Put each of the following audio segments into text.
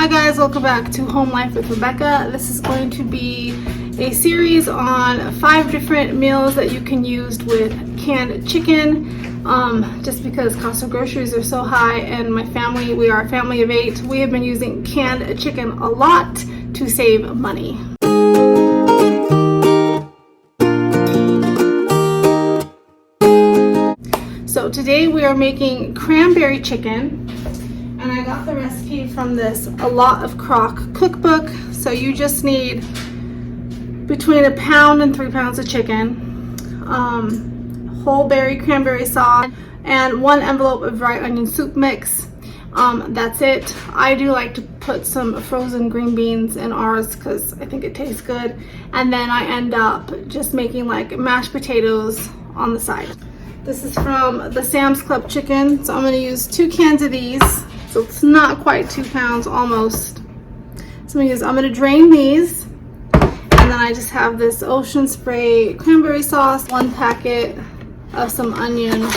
Hi guys, welcome back to Home Life with Rebecca. This is going to be a series on 5 different meals that you can use with canned chicken. Just because cost of groceries are so high, and my family, we are a family of 8, we have been using canned chicken a lot to save money. So today we are making cranberry chicken, and I got the recipe from this A Lot of Crock cookbook. So you just need between 1 pound and 3 pounds of chicken, whole berry cranberry sauce, and 1 envelope of dried onion soup mix. That's it. I do like to put some frozen green beans in ours because I think it tastes good, and then I end up just making like mashed potatoes on the side. This is from the Sam's Club chicken, so I'm going to use 2 cans of these. So it's not quite 2 pounds, almost. So I'm going to drain these, and then I just have this Ocean Spray cranberry sauce, 1 packet of some onion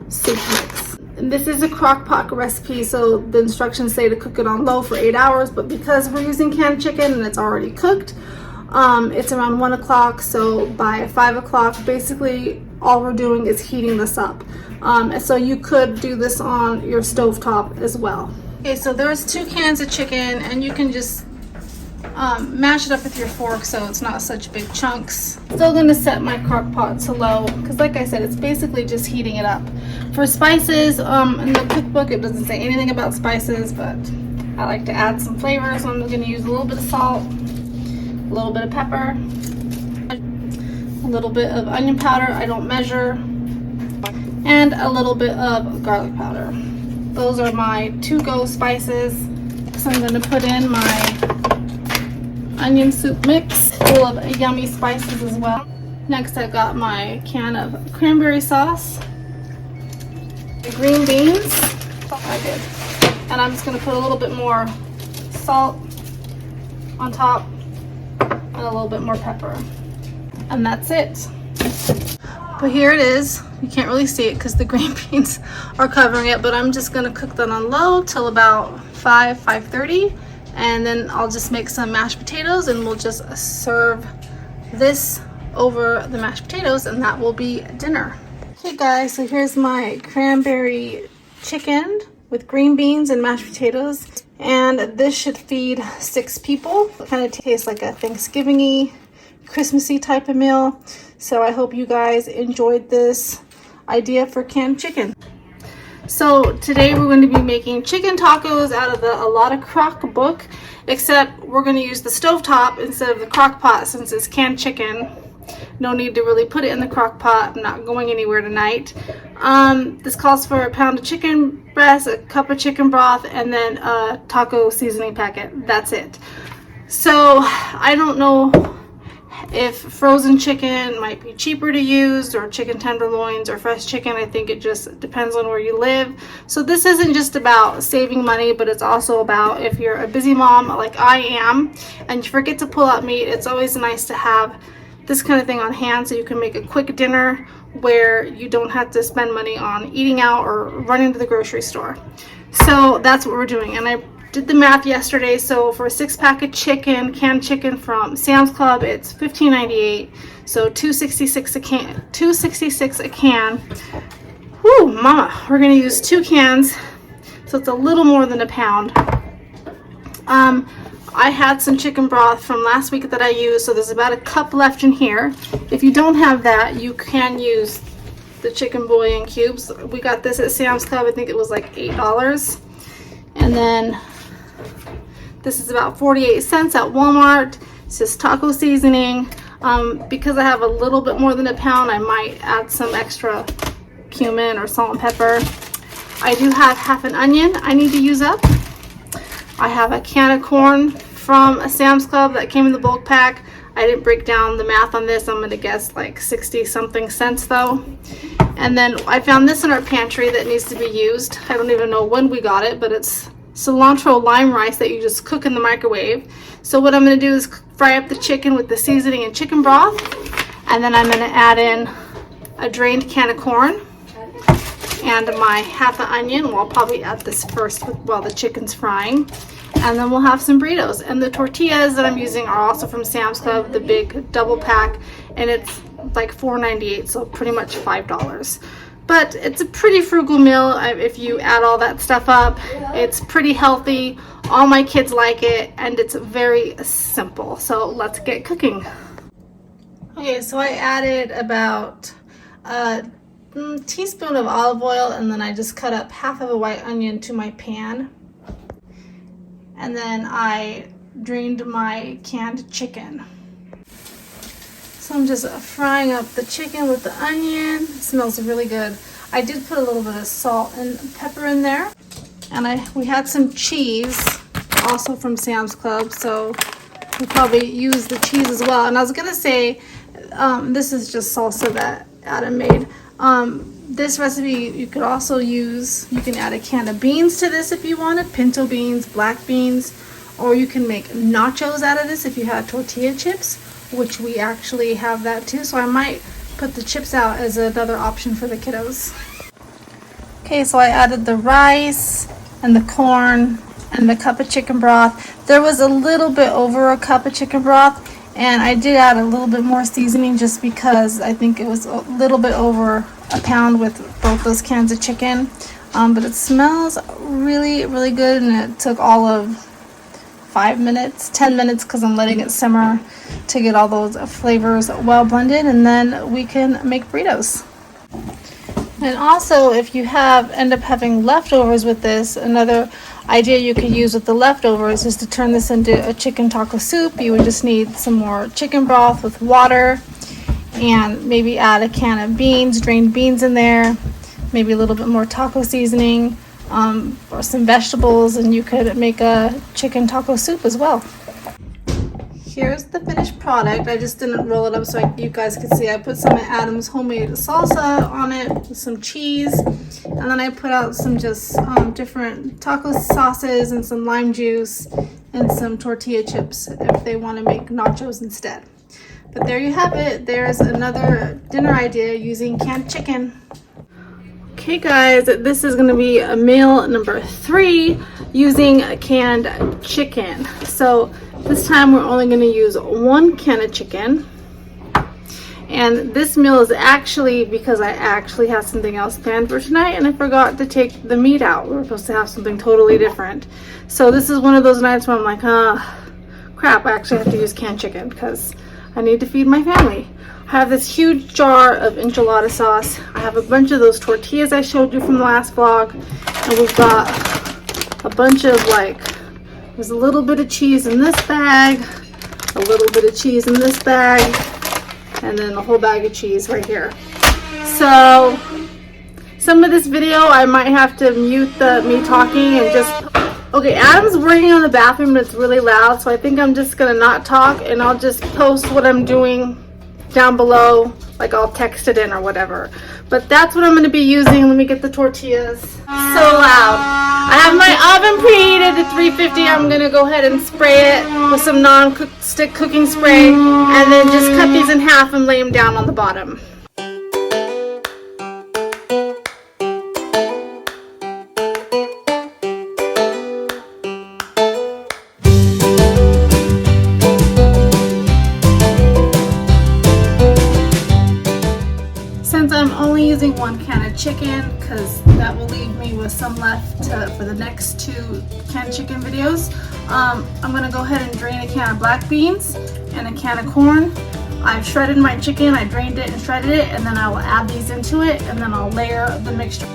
soup mix. And this is a crock pot recipe, so the instructions say to cook it on low for 8 hours, but because we're using canned chicken and it's already cooked, it's around 1 o'clock, so by 5 o'clock, basically all we're doing is heating this up. So you could do this on your stovetop as well. Okay, so there's 2 cans of chicken, and you can just mash it up with your fork so it's not such big chunks. Still gonna set my crock pot to low because, like I said, it's basically just heating it up. For spices, in the cookbook it doesn't say anything about spices, but I like to add some flavor, so I'm gonna use a little bit of salt, a little bit of pepper, a little bit of onion powder, I don't measure, and a little bit of garlic powder. Those are my to-go spices. So I'm going to put in my onion soup mix full of yummy spices as well. Next I got my can of cranberry sauce, the green beans, and I'm just going to put a little bit more salt on top and a little bit more pepper. And that's it. But here it is. You can't really see it because the green beans are covering it, but I'm just gonna cook that on low till about 5:30, and then I'll just make some mashed potatoes and we'll just serve this over the mashed potatoes, and that will be dinner. Okay guys, so here's my cranberry chicken with green beans and mashed potatoes, and this should feed 6 people. It kind of tastes like a Thanksgiving-y, Christmassy type of meal. So I hope you guys enjoyed this idea for canned chicken. So today we're going to be making chicken tacos out of the A Lot of Crock book, except we're going to use the stovetop instead of the crock pot since it's canned chicken. No need to really put it in the crock pot. I'm not going anywhere tonight. This calls for 1 pound of chicken breast, a cup of chicken broth, and then a taco seasoning packet. That's it. So I don't know if frozen chicken might be cheaper to use, or chicken tenderloins, or fresh chicken. I think it just depends on where you live. So this isn't just about saving money, but it's also about if you're a busy mom like I am and you forget to pull out meat, it's always nice to have this kind of thing on hand so you can make a quick dinner where you don't have to spend money on eating out or running to the grocery store. So that's what we're doing, and I did the math yesterday. So for a 6-pack of chicken, canned chicken from Sam's Club, it's $15.98. So $2.66 a can. $2.66 a can. Whoo, mama! We're gonna use 2 cans, so it's a little more than 1 pound. I had some chicken broth from last week that I used, so there's about 1 cup left in here. If you don't have that, you can use the chicken bouillon cubes. We got this at Sam's Club. I think it was like $8. And then this is about 48 cents at Walmart. It's just taco seasoning. Because I have a little bit more than 1 pound, I might add some extra cumin or salt and pepper. I do have half an onion I need to use up. I have a can of corn from a Sam's Club that came in the bulk pack. I didn't break down the math on this. I'm gonna guess like 60 something cents though. And then I found this in our pantry that needs to be used. I don't even know when we got it, but it's cilantro lime rice that you just cook in the microwave. So what I'm going to do is fry up the chicken with the seasoning and chicken broth, and then I'm going to add in a drained can of corn and my half an onion. Well, I'll probably add this first while the chicken's frying. And then we'll have some burritos. And the tortillas that I'm using are also from Sam's Club, the big double pack, and it's like $4.98, so pretty much $5. But it's a pretty frugal meal if you add all that stuff up. It's pretty healthy. All my kids like it, and it's very simple. So let's get cooking. Okay, so I added about a teaspoon of olive oil, and then I just cut up half of a white onion to my pan. And then I drained my canned chicken. So I'm just frying up the chicken with the onion. It smells really good. I did put a little bit of salt and pepper in there. And we had some cheese, also from Sam's Club, so we'll probably use the cheese as well. And I was gonna say, this is just salsa that Adam made. This recipe you could also use, you can add a can of beans to this if you wanted, pinto beans, black beans, or you can make nachos out of this if you had tortilla chips, which we actually have that too. So I might put the chips out as another option for the kiddos. Okay, so I added the rice and the corn and the cup of chicken broth. There was a little bit over a cup of chicken broth, and I did add a little bit more seasoning just because I think it was a little bit over a pound with both those cans of chicken. But it smells really, really good, and it took all of 10 minutes because I'm letting it simmer to get all those flavors well blended, and then we can make burritos. And also, if you end up having leftovers with this, another idea you could use with the leftovers is to turn this into a chicken taco soup. You would just need some more chicken broth with water, and maybe add a can of beans, drained beans in there, maybe a little bit more taco seasoning, or some vegetables, and you could make a chicken taco soup as well. Here's the finished product. I just didn't roll it up so you guys could see. I put some of Adam's homemade salsa on it with some cheese, and then I put out some just different taco sauces and some lime juice and some tortilla chips if they want to make nachos instead. But there you have it. There's another dinner idea using canned chicken. Okay guys, this is going to be a meal number 3 using canned chicken. So this time we're only going to use 1 can of chicken. And this meal is actually because I actually have something else planned for tonight, and I forgot to take the meat out. We were supposed to have something totally different. So this is one of those nights where I'm like, crap, I actually have to use canned chicken because I need to feed my family. I have this huge jar of enchilada sauce. I have a bunch of those tortillas I showed you from the last vlog, and we've got a bunch of there's a little bit of cheese in this bag, a little bit of cheese in this bag, and then a whole bag of cheese right here. So some of this video I might have to mute me talking and just. Okay, Adam's working on the bathroom and it's really loud, so I think I'm just gonna not talk, and I'll just post what I'm doing down below, like I'll text it in or whatever. But that's what I'm going to be using. Let me get the tortillas. So loud. I have my oven preheated to 350. I'm going to go ahead and spray it with some non-stick cooking spray, and then just cut these in half and lay them down on the bottom. Since I'm only using 1 can of chicken, because that will leave me with some left for the next 2 canned chicken videos, I'm going to go ahead and drain a can of black beans and a can of corn. I've shredded my chicken, I drained it and shredded it, and then I will add these into it, and then I'll layer the mixture.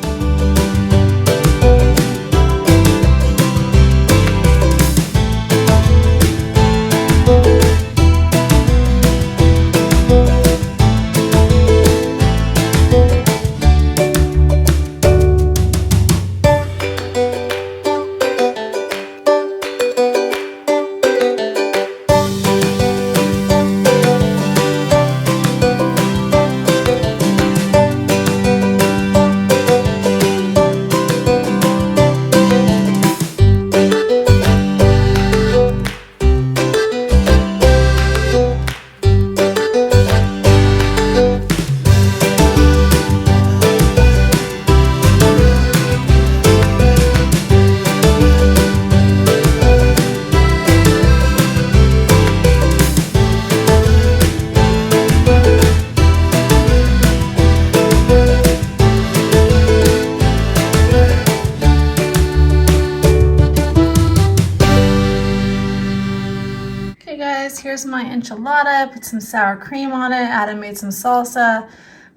guys, here's my enchilada. Put some sour cream on it. Adam made some salsa.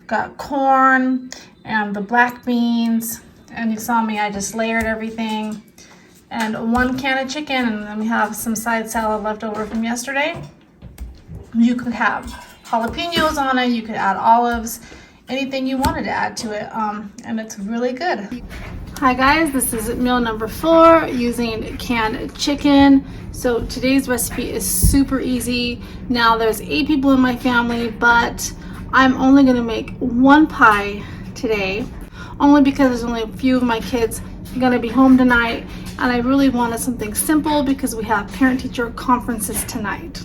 Got corn and the black beans. And you saw me, I just layered everything. And 1 can of chicken, and then we have some side salad left over from yesterday. You could have jalapenos on it, you could add olives, anything you wanted to add to it, and it's really good. Hi guys, this is meal number 4 using canned chicken. So today's recipe is super easy. Now there's 8 people in my family, but I'm only gonna make 1 pie today, only because there's only a few of my kids gonna be home tonight, and I really wanted something simple because we have parent-teacher conferences tonight.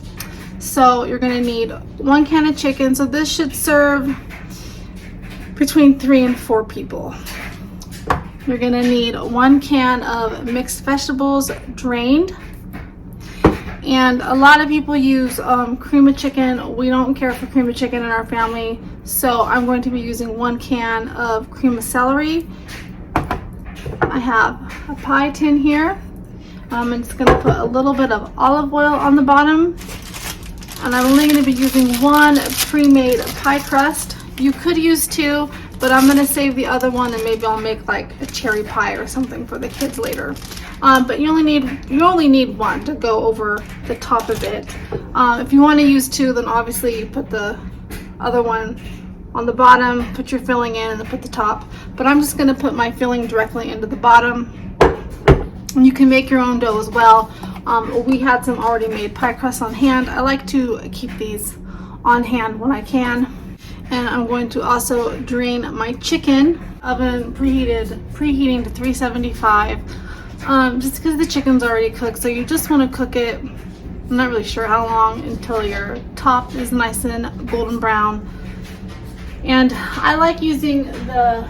So you're gonna need 1 can of chicken. So this should serve between 3 and 4 people. You're gonna need 1 can of mixed vegetables drained. And a lot of people use cream of chicken. We don't care for cream of chicken in our family. So I'm going to be using 1 can of cream of celery. I have a pie tin here. I'm just gonna put a little bit of olive oil on the bottom. And I'm only gonna be using 1 pre-made pie crust. You could use 2, but I'm gonna save the other one and maybe I'll make like a cherry pie or something for the kids later. But you only need 1 to go over the top of it. If you want to use 2, then obviously you put the other one on the bottom, put your filling in, and then put the top. But I'm just gonna put my filling directly into the bottom. And you can make your own dough as well. We had some already made pie crusts on hand. I like to keep these on hand when I can. And I'm going to also drain my chicken. Oven preheating to 375. Just because the chicken's already cooked, so you just want to cook it, I'm not really sure how long, until your top is nice and golden brown. And I like using the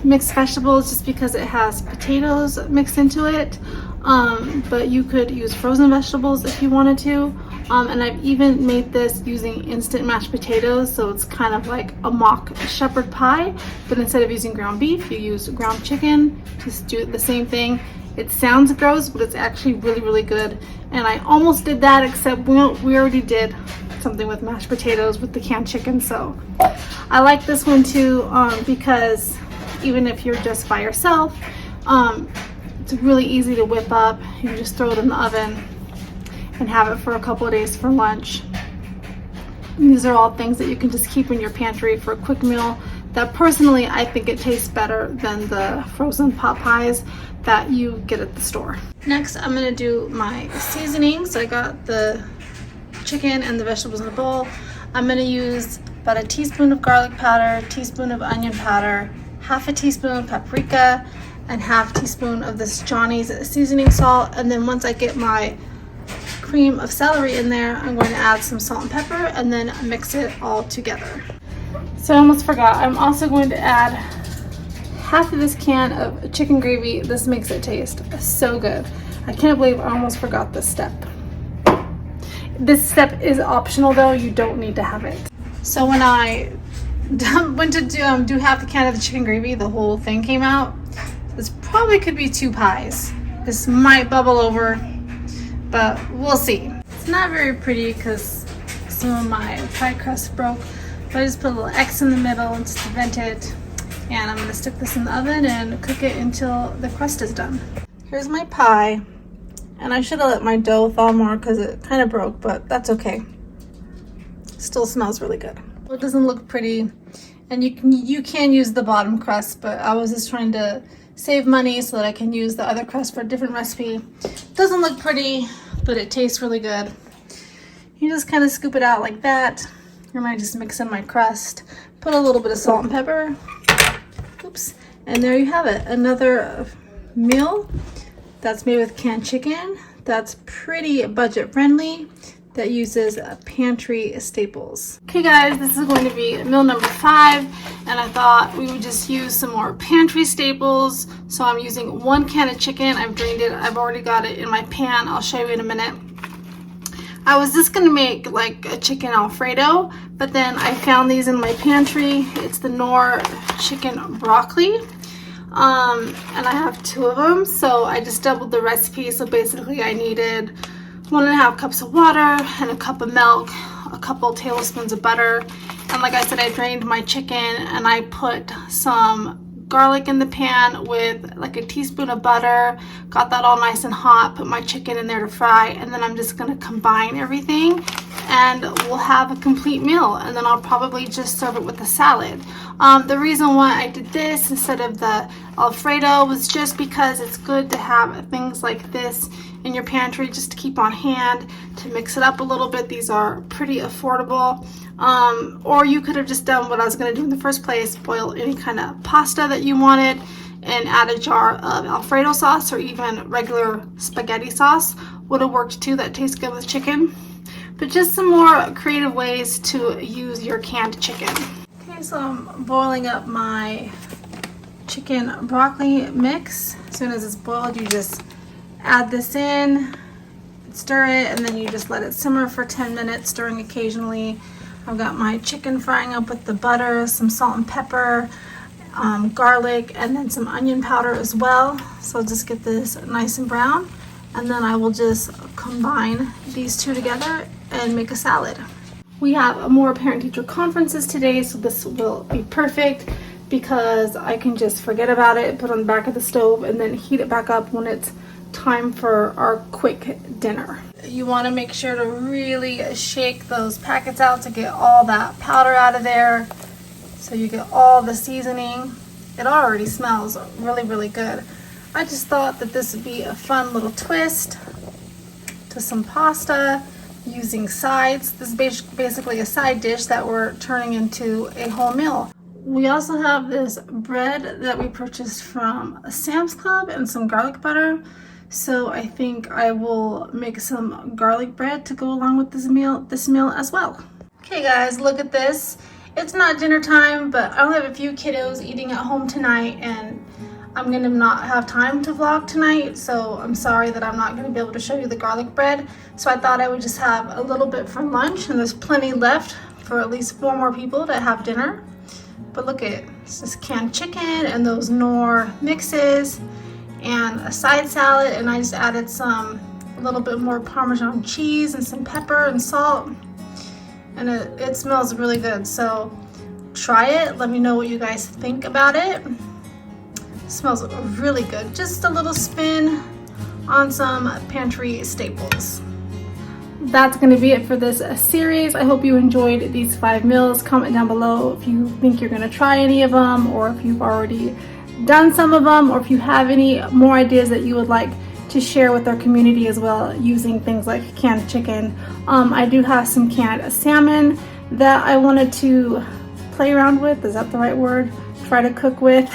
mixed vegetables just because it has potatoes mixed into it, but you could use frozen vegetables if you wanted to. And I've even made this using instant mashed potatoes, so it's kind of like a mock shepherd pie, but instead of using ground beef, you use ground chicken. Just do the same thing. It sounds gross, but it's actually really, really good. And I almost did that, except we already did something with mashed potatoes with the canned chicken. So I like this one too, because even if you're just by yourself, it's really easy to whip up. You can just throw it in the oven and have it for a couple of days for lunch. And these are all things that you can just keep in your pantry for a quick meal. That personally, I think it tastes better than the frozen pot pies that you get at the store. Next, I'm gonna do my seasoning. So I got the chicken and the vegetables in a bowl. I'm gonna use about a teaspoon of garlic powder, a teaspoon of onion powder, half a teaspoon of paprika, and half a teaspoon of this Johnny's seasoning salt. And then once I get my cream of celery in there, I'm going to add some salt and pepper and then mix it all together. So I almost forgot, I'm also going to add half of this can of chicken gravy. This makes it taste so good. I can't believe I almost forgot this step. This step is optional though, you don't need to have it. So when I went to do half the can of the chicken gravy, the whole thing came out. This probably could be 2 pies. This might bubble over, but we'll see. It's not very pretty because some of my pie crust broke, but I just put a little X in the middle and just to vent it. And I'm gonna stick this in the oven and cook it until the crust is done. Here's my pie. And I should have let my dough thaw more because it kind of broke, but that's okay. Still smells really good. It doesn't look pretty, and you can use the bottom crust, but I was just trying to save money so that I can use the other crust for a different recipe. Doesn't look pretty, but it tastes really good. You just kind of scoop it out like that. And I just mix in my crust, put a little bit of salt and pepper. Oops, and there you have it. Another meal that's made with canned chicken. That's pretty budget friendly. That uses pantry staples. Okay guys, this is going to be meal number 5, and I thought we would just use some more pantry staples. So I'm using 1 can of chicken. I've drained it. I've already got it in my pan. I'll show you in a minute. I was just gonna make like a chicken Alfredo, but then I found these in my pantry. It's the Knorr chicken broccoli. And I have 2 of them, so I just doubled the recipe. So basically I needed 1.5 cups of water and a cup of milk, a couple tablespoons of butter. And like I said, I drained my chicken and I put some garlic in the pan with like a teaspoon of butter, got that all nice and hot, put my chicken in there to fry, and then I'm just going to combine everything and we'll have a complete meal, and then I'll probably just serve it with a salad. The reason why I did this instead of the Alfredo was just because it's good to have things like this in your pantry just to keep on hand, to mix it up a little bit. These are pretty affordable. Or you could have just done what I was going to do in the first place, boil any kind of pasta that you wanted and add a jar of Alfredo sauce, or even regular spaghetti sauce would have worked too. That tastes good with chicken. But just some more creative ways to use your canned chicken. Okay, so I'm boiling up my chicken broccoli mix. As soon as it's boiled, you just add this in, stir it, and then you just let it simmer for 10 minutes, stirring occasionally. I've got my chicken frying up with the butter, some salt and pepper, garlic, and then some onion powder as well. So just get this nice and brown, and then I will just combine these two together and make a salad. We have more parent-teacher conferences today, so this will be perfect because I can just forget about it, put it on the back of the stove, and then heat it back up when it's time for our quick dinner. You want to make sure to really shake those packets out to get all that powder out of there, so you get all the seasoning. It already smells really, really good. I just thought that this would be a fun little twist to some pasta using sides. This is basically a side dish that we're turning into a whole meal. We also have this bread that we purchased from Sam's Club and some garlic butter. So I think I will make some garlic bread to go along with this meal as well. Okay guys, look at this. It's not dinner time, but I only have a few kiddos eating at home tonight, and I'm gonna not have time to vlog tonight, so I'm sorry that I'm not gonna be able to show you the garlic bread. So I thought I would just have a little bit for lunch, and there's plenty left for at least 4 more people to have dinner. But look at it's just canned chicken and those Knorr mixes and a side salad, and I just added a little bit more Parmesan cheese and some pepper and salt, and it smells really good. So try it, let me know what you guys think about it. It smells really good. Just a little spin on some pantry staples. That's going to be it for this series. I hope you enjoyed these 5 meals. Comment down below if you think you're going to try any of them, or if you've already done some of them, or if you have any more ideas that you would like to share with our community as well, using things like canned chicken. I do have some canned salmon that I wanted to play around with. Is that the right word? Try to cook with.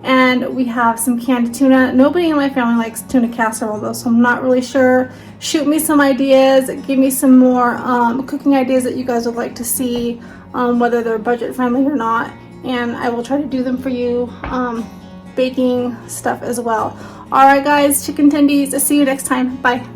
And we have some canned tuna. Nobody in my family likes tuna casserole though, so I'm not really sure. Shoot me some ideas, give me some more cooking ideas that you guys would like to see, whether they're budget friendly or not, and I will try to do them for you. Baking stuff as well. Alright guys, chicken tendies, see you next time. Bye.